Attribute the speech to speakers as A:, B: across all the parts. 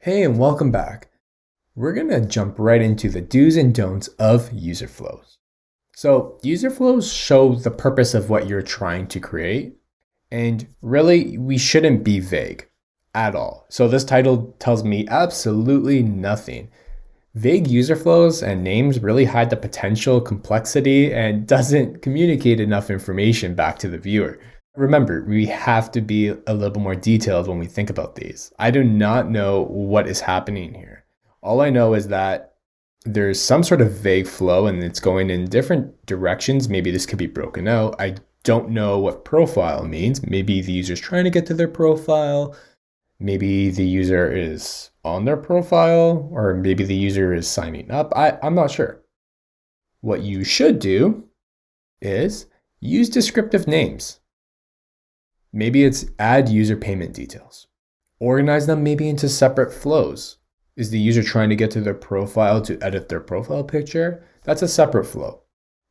A: Hey, and welcome back. We're going to jump right into the do's and don'ts of user flows. So, user flows show the purpose of what you're trying to create, and really, we shouldn't be vague at all. So, this title tells me absolutely nothing. Vague user flows and names really hide the potential complexity and doesn't communicate enough information back to the viewer. Remember, we have to be a little more detailed when we think about these. I do not know what is happening here. All I know is that there's some sort of vague flow and it's going in different directions. Maybe this could be broken out. I don't know what profile means. Maybe the user's trying to get to their profile. Maybe the user is on their profile, or maybe the user is signing up. I'm not sure. What you should do is use descriptive names. Maybe it's add user payment details. Organize them maybe into separate flows. Is the user trying to get to their profile to edit their profile picture? That's a separate flow.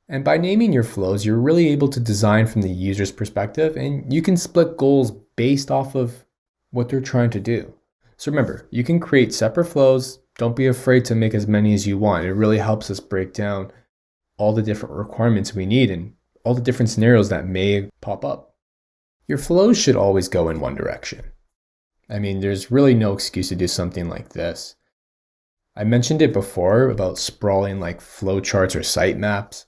A: And by naming your flows, you're really able to design from the user's perspective, and you can split goals based off of what they're trying to do. So remember, you can create separate flows. Don't be afraid to make as many as you want. It really helps us break down all the different requirements we need and all the different scenarios that may pop up. Your flows should always go in one direction. I mean, there's really no excuse to do something like this. I mentioned it before about sprawling like flowcharts or sitemaps,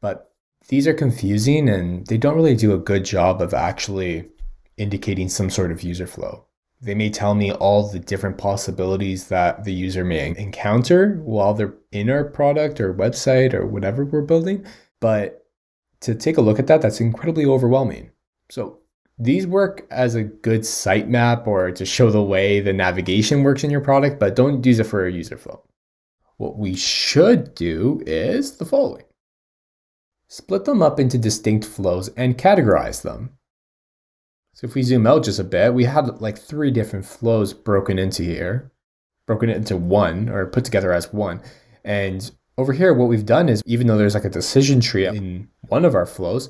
A: but these are confusing and they don't really do a good job of actually indicating some sort of user flow. They may tell me all the different possibilities that the user may encounter while they're in our product or website or whatever we're building, but to take a look at that, that's incredibly overwhelming. So these work as a good sitemap or to show the way the navigation works in your product, but don't use it for a user flow. What we should do is the following. Split them up into distinct flows and categorize them. So if we zoom out just a bit, we had like 3 different flows broken into one or put together as one. And over here, what we've done is, even though there's like a decision tree in one of our flows,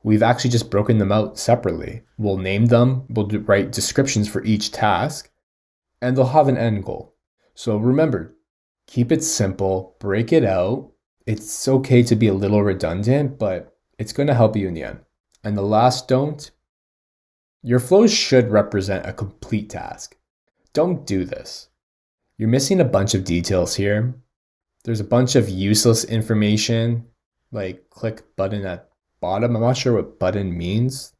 A: we've actually just broken them out separately. We'll name them, we'll write descriptions for each task, and they'll have an end goal. So remember, keep it simple, break it out. It's okay to be a little redundant, but it's going to help you in the end. And the last don't, your flows should represent a complete task. Don't do this. You're missing a bunch of details here. There's a bunch of useless information, like click button at bottom. I'm not sure what button means.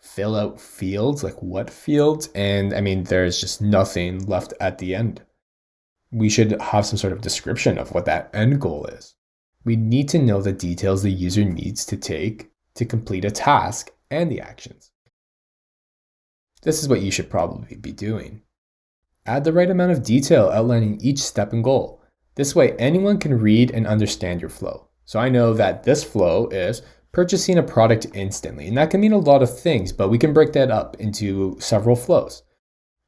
A: Fill out fields, like what fields? And I mean, there's just nothing left at the end. We should have some sort of description of what that end goal is. We need to know the details the user needs to take to complete a task and the actions. This is what you should probably be doing. Add the right amount of detail outlining each step and goal. This way, anyone can read and understand your flow. So I know that this flow is purchasing a product instantly, and that can mean a lot of things, but we can break that up into several flows.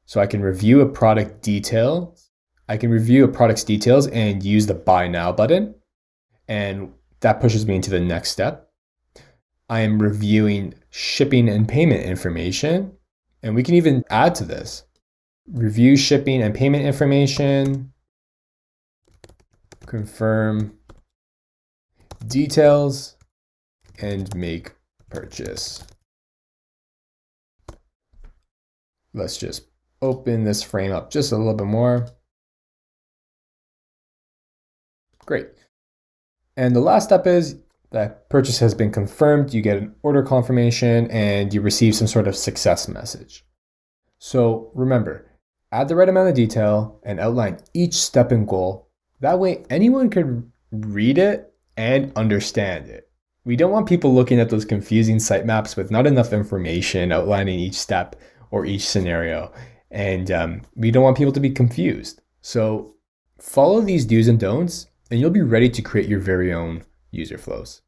A: So I can review a product detail. I can review a product's details and use the buy now button, and that pushes me into the next step. I am reviewing shipping and payment information. And we can even add to this. Review shipping and payment information. Confirm details and make purchase. Let's just open this frame up just a little bit more. Great. And the last step is that purchase has been confirmed, you get an order confirmation, and you receive some sort of success message. So remember, add the right amount of detail and outline each step and goal. That way anyone can read it and understand it. We don't want people looking at those confusing sitemaps with not enough information outlining each step or each scenario. And we don't want people to be confused. So follow these do's and don'ts, and you'll be ready to create your very own user flows.